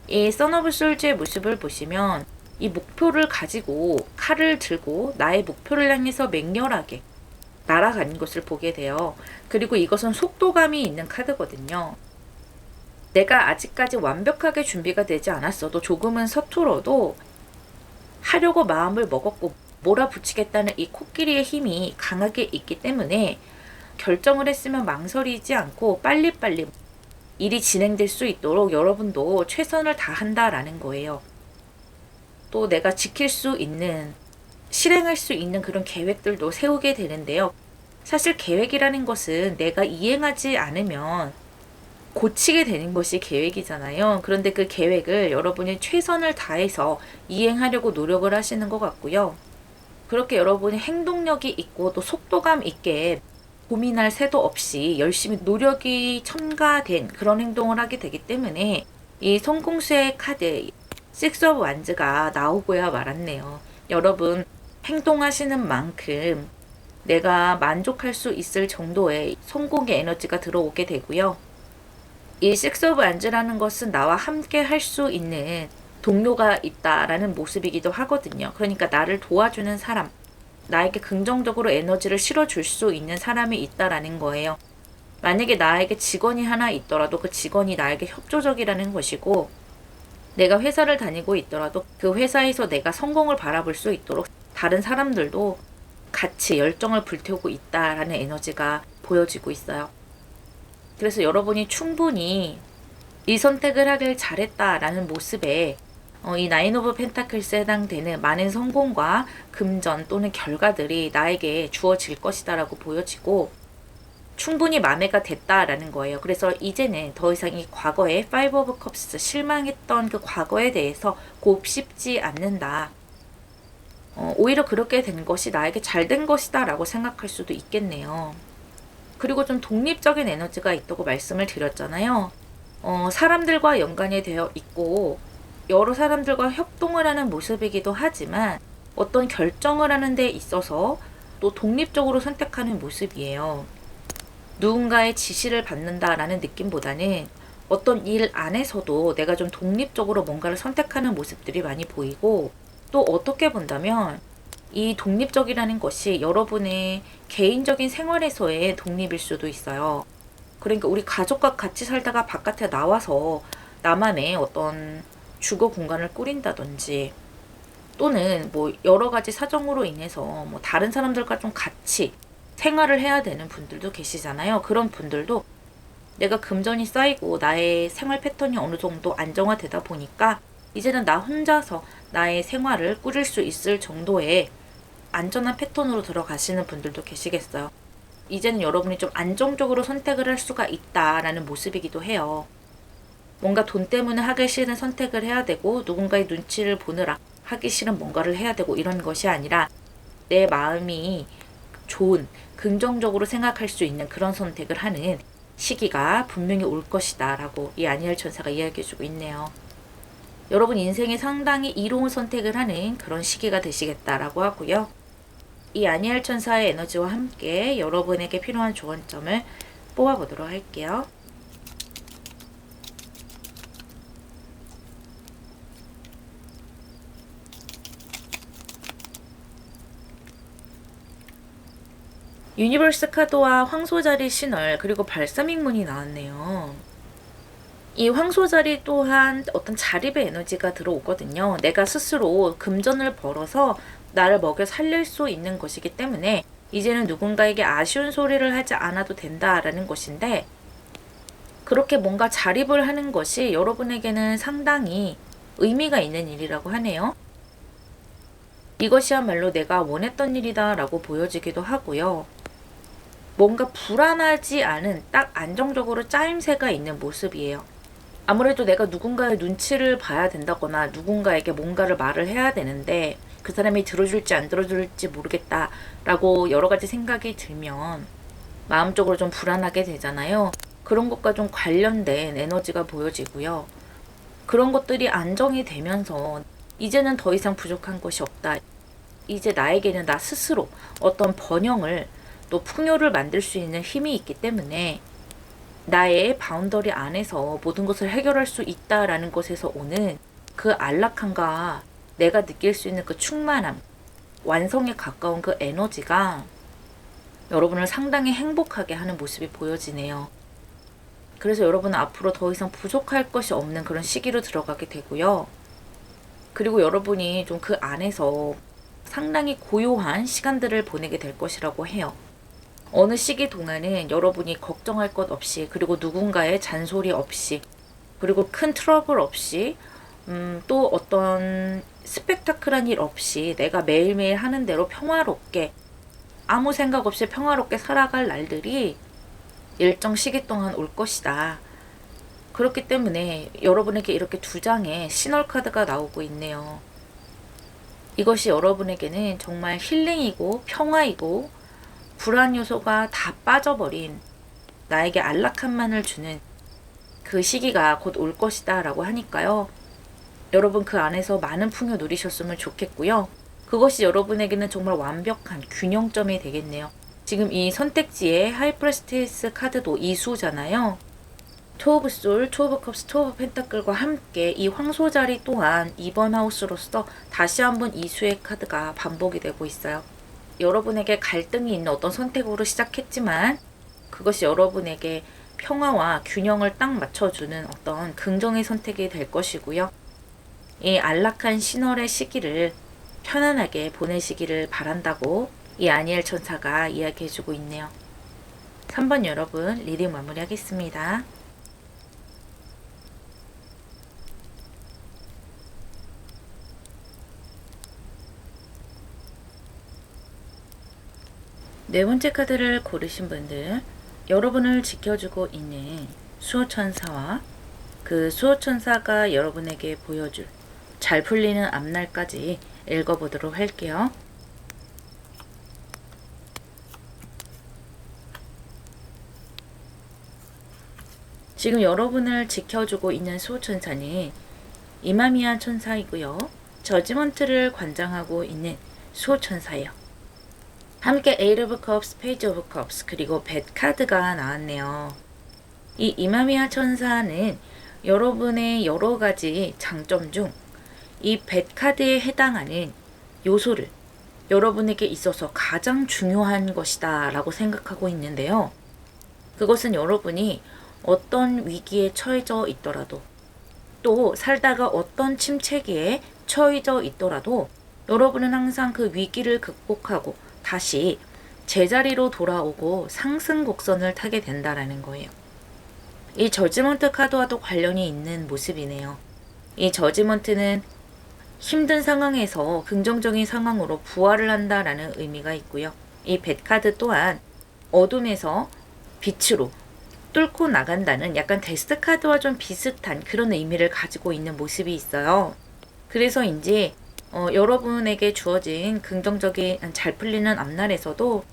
이 선 오브 솔즈의 모습을 보시면 이 목표를 가지고 칼을 들고 나의 목표를 향해서 맹렬하게 날아가는 것을 보게 돼요. 그리고 이것은 속도감이 있는 카드거든요. 내가 아직까지 완벽하게 준비가 되지 않았어도 조금은 서툴어도 하려고 마음을 먹었고 몰아붙이겠다는 이 코끼리의 힘이 강하게 있기 때문에 결정을 했으면 망설이지 않고 빨리빨리 일이 진행될 수 있도록 여러분도 최선을 다한다라는 거예요. 또 내가 지킬 수 있는, 실행할 수 있는 그런 계획들도 세우게 되는데요. 사실 계획이라는 것은 내가 이행하지 않으면 고치게 되는 것이 계획이잖아요. 그런데 그 계획을 여러분이 최선을 다해서 이행하려고 노력을 하시는 것 같고요. 그렇게 여러분이 행동력이 있고 또 속도감 있게 고민할 새도 없이 열심히 노력이 첨가된 그런 행동을 하게 되기 때문에 이 성공수의 카드 식스 오브 완즈가 나오고야 말았네요. 여러분 행동하시는 만큼 내가 만족할 수 있을 정도의 성공의 에너지가 들어오게 되고요. 이 식스 오브 완즈라는 것은 나와 함께 할 수 있는 동료가 있다라는 모습이기도 하거든요. 그러니까 나를 도와주는 사람, 나에게 긍정적으로 에너지를 실어줄 수 있는 사람이 있다라는 거예요. 만약에 나에게 직원이 하나 있더라도 그 직원이 나에게 협조적이라는 것이고 내가 회사를 다니고 있더라도 그 회사에서 내가 성공을 바라볼 수 있도록 다른 사람들도 같이 열정을 불태우고 있다라는 에너지가 보여지고 있어요. 그래서 여러분이 충분히 이 선택을 하길 잘했다라는 모습에 이 나인 오브 펜타클스에 해당되는 많은 성공과 금전 또는 결과들이 나에게 주어질 것이다라고 보여지고 충분히 만회가 됐다라는 거예요. 그래서 이제는 더 이상 이 과거의 파이브 오브 컵스 실망했던 그 과거에 대해서 곱씹지 않는다. 오히려 그렇게 된 것이 나에게 잘 된 것이다 라고 생각할 수도 있겠네요. 그리고 좀 독립적인 에너지가 있다고 말씀을 드렸잖아요. 사람들과 연관이 되어 있고 여러 사람들과 협동을 하는 모습이기도 하지만 어떤 결정을 하는 데 있어서 또 독립적으로 선택하는 모습이에요. 누군가의 지시를 받는다라는 느낌보다는 어떤 일 안에서도 내가 좀 독립적으로 뭔가를 선택하는 모습들이 많이 보이고, 또 어떻게 본다면 이 독립적이라는 것이 여러분의 개인적인 생활에서의 독립일 수도 있어요. 그러니까 우리 가족과 같이 살다가 바깥에 나와서 나만의 어떤 주거 공간을 꾸린다든지, 또는 뭐 여러 가지 사정으로 인해서 뭐 다른 사람들과 좀 같이 생활을 해야 되는 분들도 계시잖아요. 그런 분들도 내가 금전이 쌓이고 나의 생활 패턴이 어느 정도 안정화되다 보니까 이제는 나 혼자서 나의 생활을 꾸릴 수 있을 정도의 안전한 패턴으로 들어가시는 분들도 계시겠어요. 이제는 여러분이 좀 안정적으로 선택을 할 수가 있다라는 모습이기도 해요. 뭔가 돈 때문에 하기 싫은 선택을 해야 되고, 누군가의 눈치를 보느라 하기 싫은 뭔가를 해야 되고, 이런 것이 아니라 내 마음이 좋은, 긍정적으로 생각할 수 있는 그런 선택을 하는 시기가 분명히 올 것이다 라고 이 아니엘 천사가 이야기해주고 있네요. 여러분 인생에 상당히 이로운 선택을 하는 그런 시기가 되시겠다라고 하고요. 이 아니엘 천사의 에너지와 함께 여러분에게 필요한 조언점을 뽑아보도록 할게요. 유니버스 카드와 황소자리 신월, 그리고 발사믹문이 나왔네요. 이 황소자리 또한 어떤 자립의 에너지가 들어오거든요. 내가 스스로 금전을 벌어서 나를 먹여 살릴 수 있는 것이기 때문에 이제는 누군가에게 아쉬운 소리를 하지 않아도 된다라는 것인데, 그렇게 뭔가 자립을 하는 것이 여러분에게는 상당히 의미가 있는 일이라고 하네요. 이것이야말로 내가 원했던 일이다 라고 보여지기도 하고요. 뭔가 불안하지 않은 딱 안정적으로 짜임새가 있는 모습이에요. 아무래도 내가 누군가의 눈치를 봐야 된다거나 누군가에게 뭔가를 말을 해야 되는데 그 사람이 들어줄지 안 들어줄지 모르겠다라고 여러 가지 생각이 들면 마음적으로 좀 불안하게 되잖아요. 그런 것과 좀 관련된 에너지가 보여지고요. 그런 것들이 안정이 되면서 이제는 더 이상 부족한 것이 없다. 이제 나에게는 나 스스로 어떤 번영을 또 풍요를 만들 수 있는 힘이 있기 때문에 나의 바운더리 안에서 모든 것을 해결할 수 있다라는 것에서 오는 그 안락함과 내가 느낄 수 있는 그 충만함, 완성에 가까운 그 에너지가 여러분을 상당히 행복하게 하는 모습이 보여지네요. 그래서 여러분은 앞으로 더 이상 부족할 것이 없는 그런 시기로 들어가게 되고요. 그리고 여러분이 좀 그 안에서 상당히 고요한 시간들을 보내게 될 것이라고 해요. 어느 시기 동안은 여러분이 걱정할 것 없이, 그리고 누군가의 잔소리 없이, 그리고 큰 트러블 없이, 또 어떤 스펙타클한 일 없이 내가 매일매일 하는 대로 평화롭게, 아무 생각 없이 평화롭게 살아갈 날들이 일정 시기 동안 올 것이다. 그렇기 때문에 여러분에게 이렇게 두 장의 신월 카드가 나오고 있네요. 이것이 여러분에게는 정말 힐링이고 평화이고 불안 요소가 다 빠져버린 나에게 안락함만을 주는 그 시기가 곧 올 것이다 라고 하니까요. 여러분 그 안에서 많은 풍요 누리셨으면 좋겠고요. 그것이 여러분에게는 정말 완벽한 균형점이 되겠네요. 지금 이 선택지의 하이프레스티스 카드도 이수잖아요. 투 오브 솔, 투 오브 컵스, 투 오브 펜타클과 함께 이 황소자리 또한 2번 하우스로서 다시 한번 이수의 카드가 반복이 되고 있어요. 여러분에게 갈등이 있는 어떤 선택으로 시작했지만 그것이 여러분에게 평화와 균형을 딱 맞춰주는 어떤 긍정의 선택이 될 것이고요. 이 안락한 신월의 시기를 편안하게 보내시기를 바란다고 이 아니엘 천사가 이야기해주고 있네요. 3번 여러분 리딩 마무리하겠습니다. 네 번째 카드를 고르신 분들, 여러분을 지켜주고 있는 수호천사와 그 수호천사가 여러분에게 보여줄 잘 풀리는 앞날까지 읽어보도록 할게요. 지금 여러분을 지켜주고 있는 수호천사는 이마미아 천사이고요. 저지먼트를 관장하고 있는 수호천사예요. 함께 에이트 오브 컵스, 페이지 오브 컵스, 그리고 뱃 카드가 나왔네요. 이 이마미야 천사는 여러분의 여러 가지 장점 중 이 뱃카드에 해당하는 요소를 여러분에게 있어서 가장 중요한 것이다 라고 생각하고 있는데요. 그것은 여러분이 어떤 위기에 처해져 있더라도, 또 살다가 어떤 침체기에 처해져 있더라도 여러분은 항상 그 위기를 극복하고 다시 제자리로 돌아오고 상승 곡선을 타게 된다라는 거예요. 이 저지먼트 카드와도 관련이 있는 모습이네요. 이 저지먼트는 힘든 상황에서 긍정적인 상황으로 부활을 한다라는 의미가 있고요. 이 뱃카드 또한 어둠에서 빛으로 뚫고 나간다는 약간 데스 카드와 좀 비슷한 그런 의미를 가지고 있는 모습이 있어요. 그래서인지 여러분에게 주어진 긍정적인 잘 풀리는 앞날에서도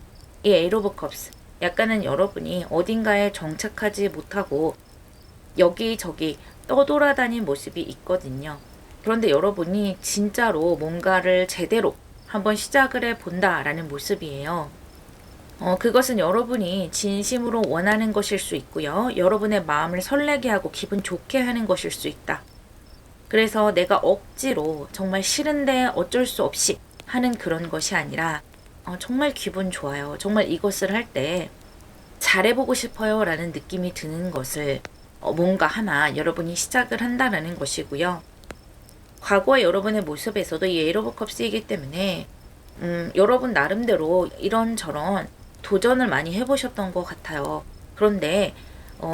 이 에이트 오브 컵스, 약간은 여러분이 어딘가에 정착하지 못하고 여기저기 떠돌아다닌 모습이 있거든요. 그런데 여러분이 진짜로 뭔가를 제대로 한번 시작을 해본다라는 모습이에요. 그것은 여러분이 진심으로 원하는 것일 수 있고요. 여러분의 마음을 설레게 하고 기분 좋게 하는 것일 수 있다. 그래서 내가 억지로 정말 싫은데 어쩔 수 없이 하는 그런 것이 아니라 정말 기분 좋아요. 정말 이것을 할 때 잘해보고 싶어요 라는 느낌이 드는 것을 뭔가 하나 여러분이 시작을 한다라는 것이고요. 과거의 여러분의 모습에서도 이 에이트 오브 컵스이기 때문에 여러분 나름대로 이런저런 도전을 많이 해보셨던 것 같아요. 그런데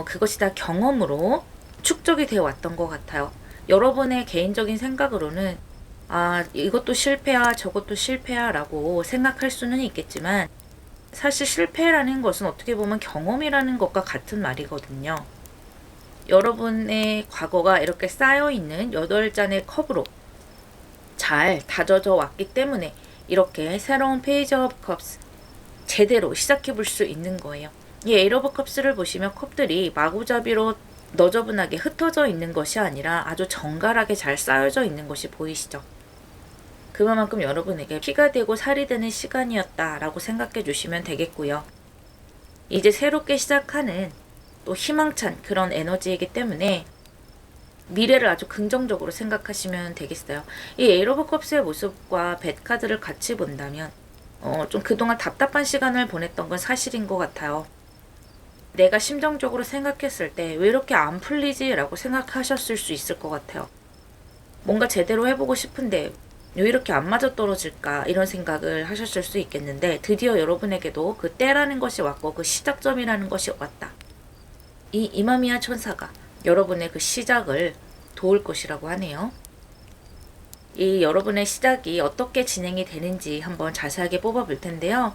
그것이 다 경험으로 축적이 되어 왔던 것 같아요. 여러분의 개인적인 생각으로는 이것도 실패야 저것도 실패야 라고 생각할 수는 있겠지만 사실 실패라는 것은 어떻게 보면 경험이라는 것과 같은 말이거든요. 여러분의 과거가 이렇게 쌓여있는 8잔의 컵으로 잘 다져져 왔기 때문에 이렇게 새로운 페이지 오브 컵스 제대로 시작해 볼 수 있는 거예요. 이 에이트 오브 컵스를 보시면 컵들이 마구잡이로 너저분하게 흩어져 있는 것이 아니라 아주 정갈하게 잘 쌓여져 있는 것이 보이시죠? 그만큼 여러분에게 피가 되고 살이 되는 시간이었다라고 생각해 주시면 되겠고요. 이제 새롭게 시작하는 또 희망찬 그런 에너지이기 때문에 미래를 아주 긍정적으로 생각하시면 되겠어요. 이 에이트 오브 컵스의 모습과 뱃 카드를 같이 본다면 좀 그동안 답답한 시간을 보냈던 건 사실인 것 같아요. 내가 심정적으로 생각했을 때 왜 이렇게 안 풀리지? 라고 생각하셨을 수 있을 것 같아요. 뭔가 제대로 해보고 싶은데 왜 이렇게 안 맞아떨어질까? 이런 생각을 하셨을 수 있겠는데 드디어 여러분에게도 그 때라는 것이 왔고 그 시작점이라는 것이 왔다. 이 이마미야 천사가 여러분의 그 시작을 도울 것이라고 하네요. 이 여러분의 시작이 어떻게 진행이 되는지 한번 자세하게 뽑아볼 텐데요.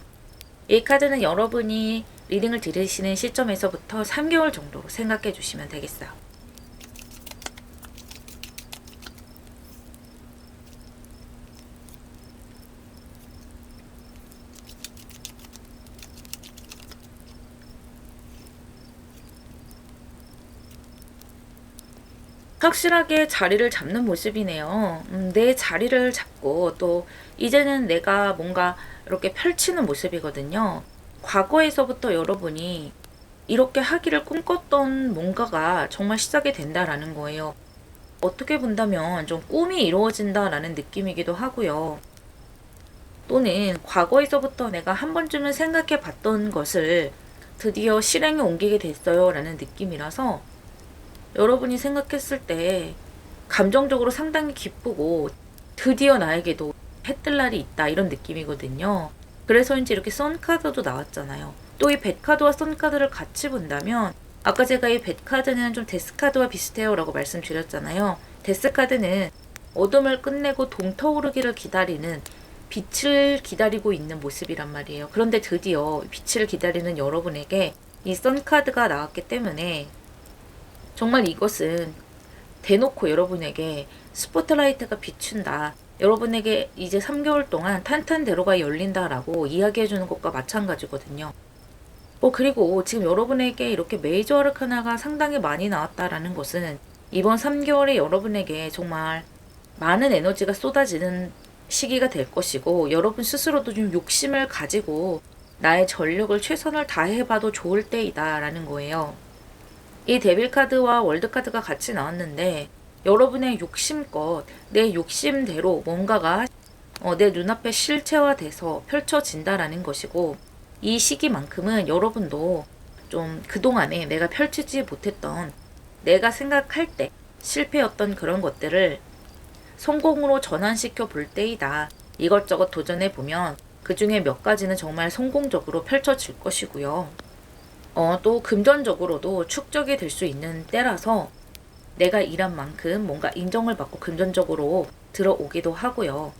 이 카드는 여러분이 리딩을 들으시는 시점에서부터 3개월 정도로 생각해 주시면 되겠어요. 확실하게 자리를 잡는 모습이네요. 내 자리를 잡고 또 이제는 내가 뭔가 이렇게 펼치는 모습이거든요. 과거에서부터 여러분이 이렇게 하기를 꿈꿨던 뭔가가 정말 시작이 된다라는 거예요. 어떻게 본다면 좀 꿈이 이루어진다라는 느낌이기도 하고요. 또는 과거에서부터 내가 한 번쯤은 생각해 봤던 것을 드디어 실행에 옮기게 됐어요 라는 느낌이라서 여러분이 생각했을 때 감정적으로 상당히 기쁘고 드디어 나에게도 해뜰 날이 있다 이런 느낌이거든요. 그래서인지 이렇게 선카드도 나왔잖아요. 또 이 뱃카드와 선카드를 같이 본다면 아까 제가 이 뱃카드는 좀 데스카드와 비슷해요 라고 말씀드렸잖아요. 데스카드는 어둠을 끝내고 동터오르기를 기다리는 빛을 기다리고 있는 모습이란 말이에요. 그런데 드디어 빛을 기다리는 여러분에게 이 선카드가 나왔기 때문에 정말 이것은 대놓고 여러분에게 스포트라이트가 비춘다. 여러분에게 이제 3개월 동안 탄탄대로가 열린다라고 이야기해주는 것과 마찬가지거든요. 그리고 지금 여러분에게 이렇게 메이저 아르카나가 상당히 많이 나왔다라는 것은 이번 3개월에 여러분에게 정말 많은 에너지가 쏟아지는 시기가 될 것이고 여러분 스스로도 좀 욕심을 가지고 나의 전력을 최선을 다해봐도 좋을 때이다 라는 거예요. 이 데빌 카드와 월드 카드가 같이 나왔는데 여러분의 욕심껏 내 욕심대로 뭔가가 내 눈앞에 실체화돼서 펼쳐진다라는 것이고, 이 시기만큼은 여러분도 좀 그동안에 내가 펼치지 못했던, 내가 생각할 때 실패였던 그런 것들을 성공으로 전환시켜 볼 때이다. 이것저것 도전해 보면 그 중에 몇 가지는 정말 성공적으로 펼쳐질 것이고요. 또 금전적으로도 축적이 될 수 있는 때라서 내가 일한 만큼 뭔가 인정을 받고 금전적으로 들어오기도 하고요.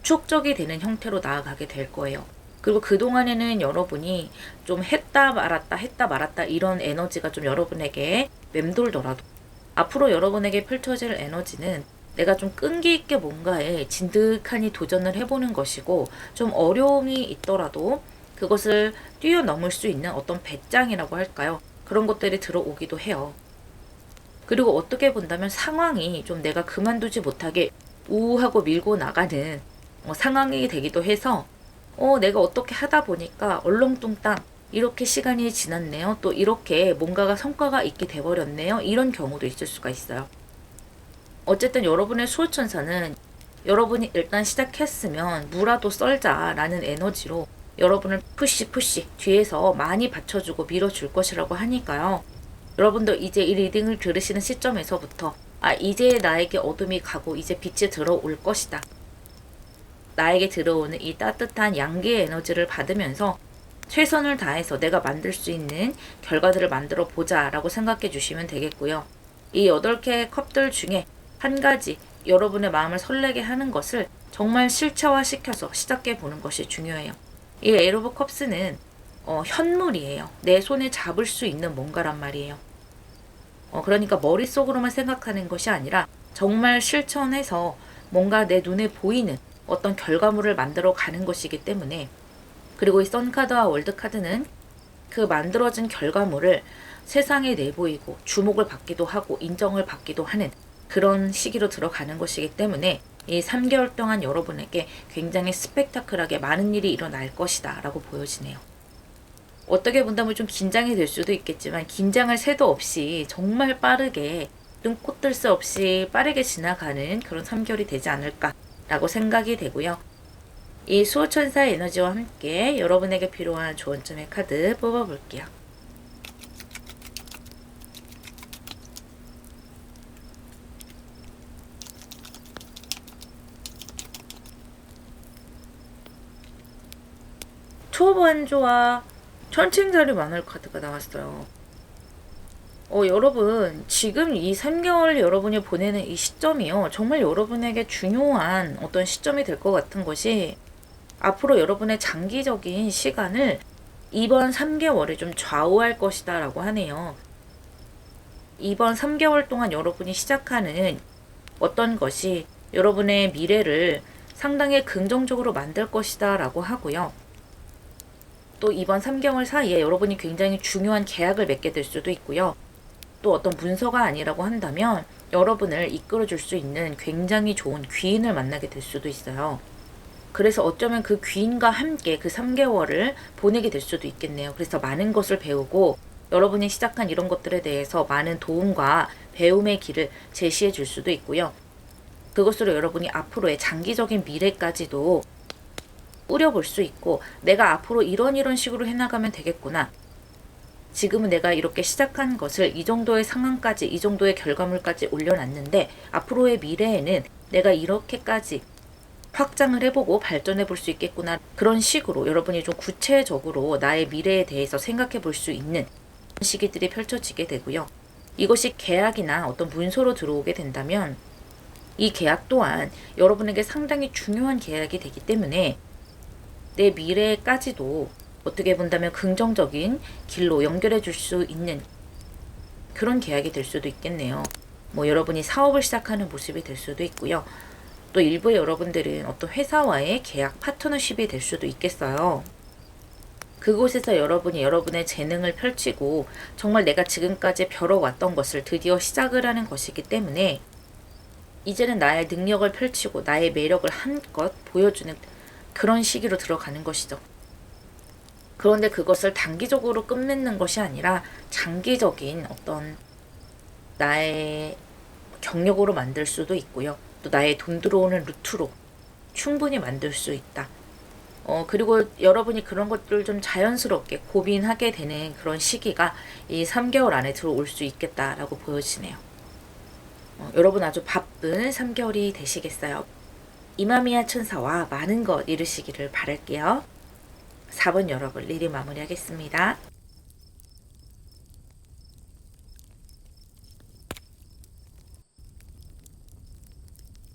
축적이 되는 형태로 나아가게 될 거예요. 그리고 그동안에는 여러분이 좀 했다 말았다 이런 에너지가 좀 여러분에게 맴돌더라도 앞으로 여러분에게 펼쳐질 에너지는 내가 좀 끈기 있게 뭔가에 진득하니 도전을 해보는 것이고, 좀 어려움이 있더라도 그것을 뛰어넘을 수 있는 어떤 배짱이라고 할까요? 그런 것들이 들어오기도 해요. 그리고 어떻게 본다면 상황이 좀 내가 그만두지 못하게 우하고 밀고 나가는 상황이 되기도 해서 내가 어떻게 하다 보니까 얼렁뚱땅 이렇게 시간이 지났네요. 또 이렇게 뭔가가 성과가 있게 돼버렸네요. 이런 경우도 있을 수가 있어요. 어쨌든 여러분의 수호천사는 여러분이 일단 시작했으면 무라도 썰자라는 에너지로 여러분을 푸시 뒤에서 많이 받쳐주고 밀어줄 것이라고 하니까요. 여러분도 이제 이 리딩을 들으시는 시점에서부터 이제 나에게 어둠이 가고 이제 빛이 들어올 것이다. 나에게 들어오는 이 따뜻한 양기의 에너지를 받으면서 최선을 다해서 내가 만들 수 있는 결과들을 만들어 보자 라고 생각해 주시면 되겠고요. 이 8개의 컵들 중에 한 가지 여러분의 마음을 설레게 하는 것을 정말 실체화시켜서 시작해 보는 것이 중요해요. 이 에이트 오브 컵스는 현물이에요. 내 손에 잡을 수 있는 뭔가란 말이에요. 그러니까 머릿속으로만 생각하는 것이 아니라 정말 실천해서 뭔가 내 눈에 보이는 어떤 결과물을 만들어 가는 것이기 때문에, 그리고 이 선카드와 월드카드는 그 만들어진 결과물을 세상에 내보이고 주목을 받기도 하고 인정을 받기도 하는 그런 시기로 들어가는 것이기 때문에 이 3개월 동안 여러분에게 굉장히 스펙타클하게 많은 일이 일어날 것이다 라고 보여지네요. 어떻게 본다면 좀 긴장이 될 수도 있겠지만 긴장할 새도 없이 정말 빠르게 눈꽃들 새 없이 빠르게 지나가는 그런 3개월이 되지 않을까라고 생각이 되고요. 이 수호천사의 에너지와 함께 여러분에게 필요한 조언점의 카드 뽑아볼게요. 초반조와 천칭자리 만월 카드가 나왔어요. 여러분 지금 이 3개월 여러분이 보내는 이 시점이요, 정말 여러분에게 중요한 어떤 시점이 될 것 같은 것이, 앞으로 여러분의 장기적인 시간을 이번 3개월에 좀 좌우할 것이다 라고 하네요. 이번 3개월 동안 여러분이 시작하는 어떤 것이 여러분의 미래를 상당히 긍정적으로 만들 것이다 라고 하고요. 또 이번 3개월 사이에 여러분이 굉장히 중요한 계약을 맺게 될 수도 있고요. 또 어떤 문서가 아니라고 한다면 여러분을 이끌어줄 수 있는 굉장히 좋은 귀인을 만나게 될 수도 있어요. 그래서 어쩌면 그 귀인과 함께 그 3개월을 보내게 될 수도 있겠네요. 그래서 많은 것을 배우고 여러분이 시작한 이런 것들에 대해서 많은 도움과 배움의 길을 제시해 줄 수도 있고요. 그것으로 여러분이 앞으로의 장기적인 미래까지도 꾸려볼 수 있고, 내가 앞으로 이런 식으로 해나가면 되겠구나. 지금은 내가 이렇게 시작한 것을 이 정도의 상황까지, 이 정도의 결과물까지 올려놨는데 앞으로의 미래에는 내가 이렇게까지 확장을 해보고 발전해 볼 수 있겠구나. 그런 식으로 여러분이 좀 구체적으로 나의 미래에 대해서 생각해 볼 수 있는 시기들이 펼쳐지게 되고요. 이것이 계약이나 어떤 문서로 들어오게 된다면 이 계약 또한 여러분에게 상당히 중요한 계약이 되기 때문에 내 미래까지도 어떻게 본다면 긍정적인 길로 연결해 줄 수 있는 그런 계약이 될 수도 있겠네요. 여러분이 사업을 시작하는 모습이 될 수도 있고요. 또 일부의 여러분들은 어떤 회사와의 계약 파트너십이 될 수도 있겠어요. 그곳에서 여러분이 여러분의 재능을 펼치고 정말 내가 지금까지 벼러왔던 것을 드디어 시작을 하는 것이기 때문에 이제는 나의 능력을 펼치고 나의 매력을 한껏 보여주는 그런 시기로 들어가는 것이죠. 그런데 그것을 단기적으로 끝맺는 것이 아니라 장기적인 어떤 나의 경력으로 만들 수도 있고요. 또 나의 돈 들어오는 루트로 충분히 만들 수 있다. 그리고 여러분이 그런 것들 좀 자연스럽게 고민하게 되는 그런 시기가 이 3개월 안에 들어올 수 있겠다라고 보여지네요. 여러분 아주 바쁜 3개월이 되시겠어요. 이마미야 천사와 많은 것 이루시기를 바랄게요. 4번 여러분 리딩 마무리하겠습니다.